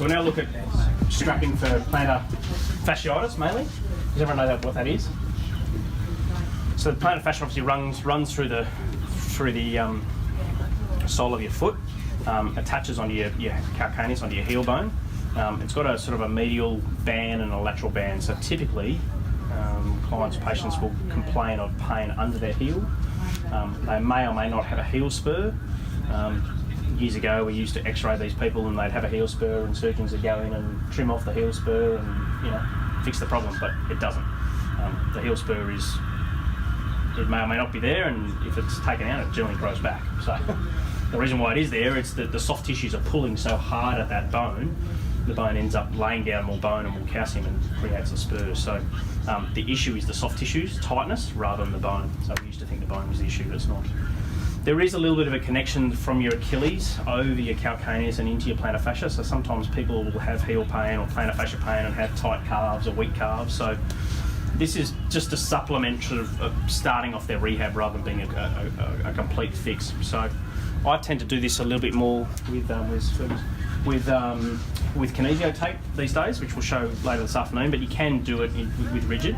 So we'll now look at strapping for plantar fasciitis mainly. Does everyone know what that is? So the plantar fascia obviously runs through the sole of your foot, attaches onto your calcaneus, onto your heel bone. It's got a sort of a medial band and a lateral band. So typically, patients will complain of pain under their heel. They may or may not have a heel spur. Years ago, we used to X-ray these people, and they'd have a heel spur, and surgeons would go in and trim off the heel spur and fix the problem, but it doesn't. The heel spur it may or may not be there, and if it's taken out, it generally grows back. So the reason why it is there, it's that the soft tissues are pulling so hard at that bone, the bone ends up laying down more bone and more calcium and creates a spur. So the issue is the soft tissues, tightness, rather than the bone. So we used to think the bone was the issue, but it's not. There is a little bit of a connection from your Achilles over your calcaneus and into your plantar fascia. So sometimes people will have heel pain or plantar fascia pain and have tight calves or weak calves. So this is just a supplement sort of starting off their rehab rather than being a complete fix. So I tend to do this a little bit more with kinesio tape these days, which we'll show later this afternoon, but you can do it with rigid.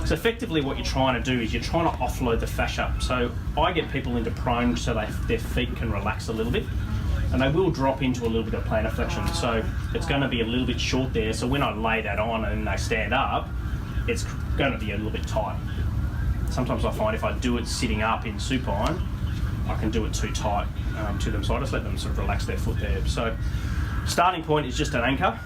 So effectively what you're trying to do is you're trying to offload the fascia. So I get people into prone so their feet can relax a little bit, and they will drop into a little bit of plantar flexion. So it's going to be a little bit short there, so when I lay that on and they stand up, it's going to be a little bit tight. Sometimes I find if I do it sitting up in supine, I can do it too tight to them, so I just let them sort of relax their foot there. So starting point is just an anchor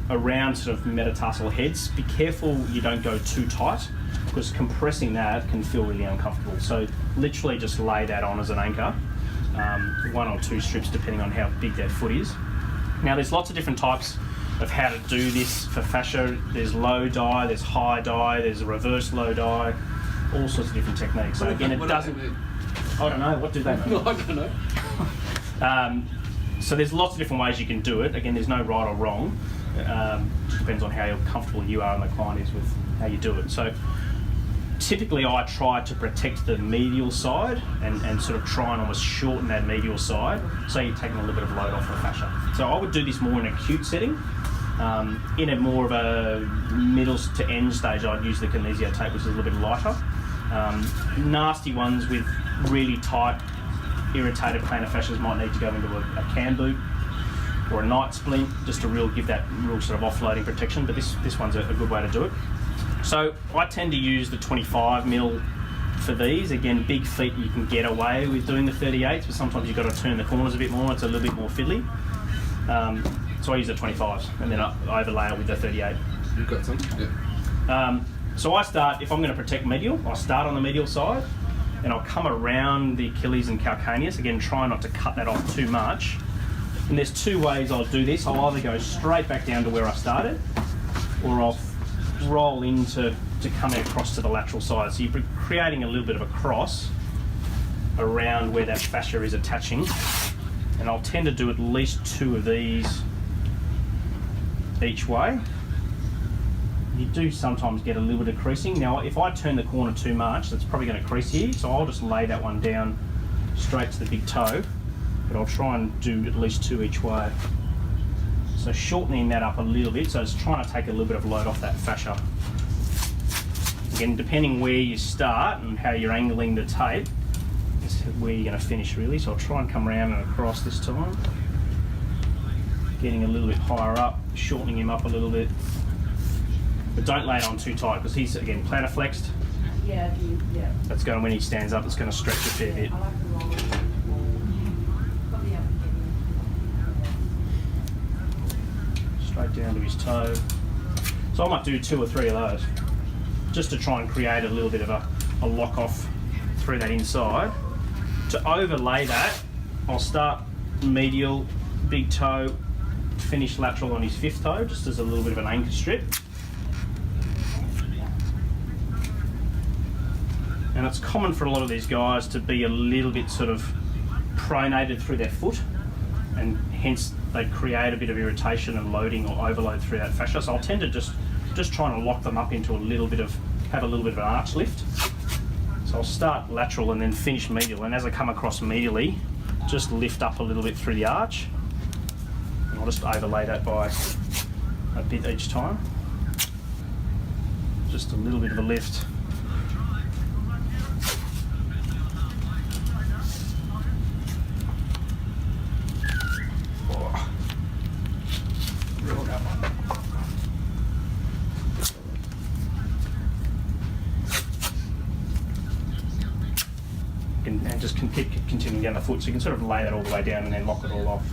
around sort of metatarsal heads. Be careful you don't go too tight, because compressing that can feel really uncomfortable. So literally just lay that on as an anchor, 1 or 2 strips depending on how big their foot is. Now there's lots of different types of how to do this for fascia. There's low dye, there's high dye, there's a reverse low dye, all sorts of different techniques. So again, it doesn't... I don't know, what do they mean? No, I don't know. So there's lots of different ways you can do it. Again, there's no right or wrong. Just depends on how comfortable you are and the client is with how you do it. So typically I try to protect the medial side and sort of try and almost shorten that medial side, so you're taking a little bit of load off the fascia. So I would do this more in an acute setting. In a more of a middle to end stage, I'd use the kinesio tape, which is a little bit lighter. Nasty ones with really tight, irritated plantar fascias might need to go into a cam boot or a night splint, just to give that real sort of offloading protection, but this one's a good way to do it. So I tend to use the 25mm for these. Again, big feet, you can get away with doing the 38s, but sometimes you've got to turn the corners a bit more, it's a little bit more fiddly. So I use the 25s and then I overlay it with the 38. You've got some? Yeah. So I start, if I'm going to protect medial, I start on the medial side and I'll come around the Achilles and calcaneus. Again, try not to cut that off too much. And there's 2 ways I'll do this. I'll either go straight back down to where I started, or I'll roll into coming across to the lateral side. So you're creating a little bit of a cross around where that fascia is attaching. And I'll tend to do at least 2 of these each way. You do sometimes get a little bit of creasing. Now, if I turn the corner too much, that's probably going to crease here, so I'll just lay that one down straight to the big toe, but I'll try and do at least 2 each way. So shortening that up a little bit, so it's trying to take a little bit of load off that fascia. Again, depending where you start and how you're angling the tape, is where you're going to finish really. So I'll try and come around and across this time. Getting a little bit higher up, shortening him up a little bit. But don't lay it on too tight, because he's, again, plantar flexed. Yeah, yeah. That's going, when he stands up, it's going to stretch a fair bit. Straight down to his toe. So I might do 2 or 3 of those, just to try and create a little bit of a lock off through that inside. To overlay that, I'll start medial, big toe, finish lateral on his 5th toe, just as a little bit of an anchor strip. And it's common for a lot of these guys to be a little bit sort of pronated through their foot, and hence they create a bit of irritation and loading or overload through that fascia. So I'll tend to just trying to lock them up into have a little bit of an arch lift. So I'll start lateral and then finish medial, and as I come across medially, just lift up a little bit through the arch. And I'll just overlay that by a bit each time. Just a little bit of a lift. And just keep continuing down the foot, so you can sort of lay that all the way down and then lock it all off.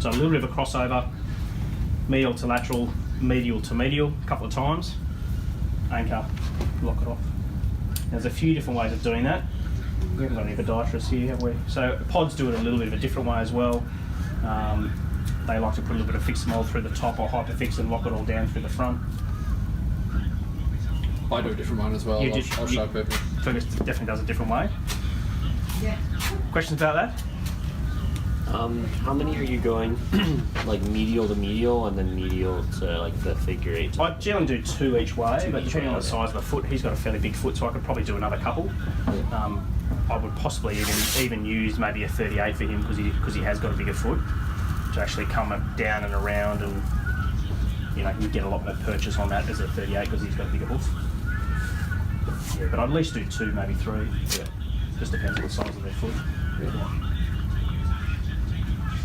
So a little bit of a crossover, medial to lateral, medial to medial, a couple of times, anchor, lock it off. There's a few different ways of doing that. We haven't got any podiatrists here, have we? So pods do it a little bit of a different way as well. They like to put a little bit of fixed mold through the top or hyperfix and lock it all down through the front. I do a different one as well. I'll show people. Fergus definitely does a different way. Questions about that? How many are you going, like medial to medial and then medial to like the figure 8? I generally do 2 each way, but depending on the size of the foot, he's got a fairly big foot, so I could probably do another couple. I would possibly even use maybe a 38 for him because he has got a bigger foot to actually come down and around, and you know, you get a lot more purchase on that as a 38 because he's got a bigger hoof. Yeah, but I'd at least do 2, maybe 3. Yeah. Just depends on the size of their foot. Yeah.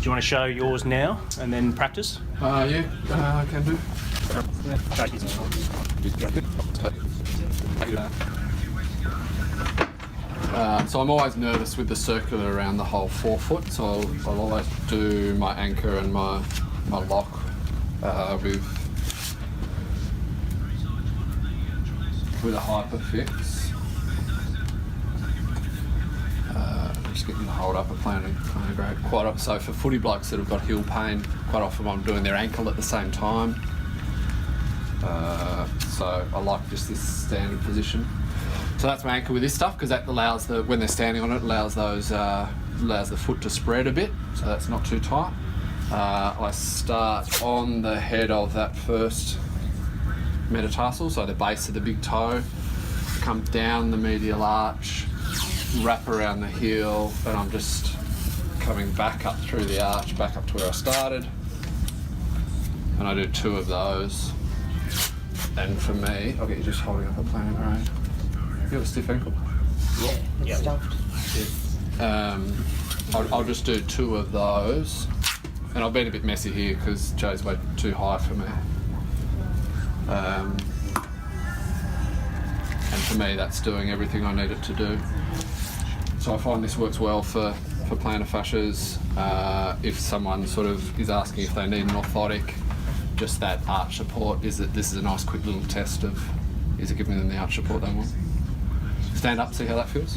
Do you want to show yours now and then practice? Yeah, I can do. So I'm always nervous with the circular around the whole forefoot, so I'll always do my anchor and my lock with a hyperfix. Just getting the hold up a planar grade. Quite often, so for footy blokes that have got heel pain, quite often I'm doing their ankle at the same time. So I like just this standard position. So that's my anchor with this stuff because that allows when they're standing on it, allows the foot to spread a bit, so that's not too tight. I start on the head of that first metatarsal, so the base of the big toe, come down the medial arch, wrap around the heel, and I'm just coming back up through the arch, back up to where I started. And I do 2 of those. And for me, I'll get you just holding up a planar grade. You have a stiff ankle? Yeah, stuffed. I'll just do 2 of those. And I've been a bit messy here because Joe's way too high for me. And for me, that's doing everything I need it to do. So I find this works well for plantar fascias. If someone sort of is asking if they need an orthotic, just that arch support, this is a nice quick little test of, is it giving them the arch support they want? Stand up, see how that feels.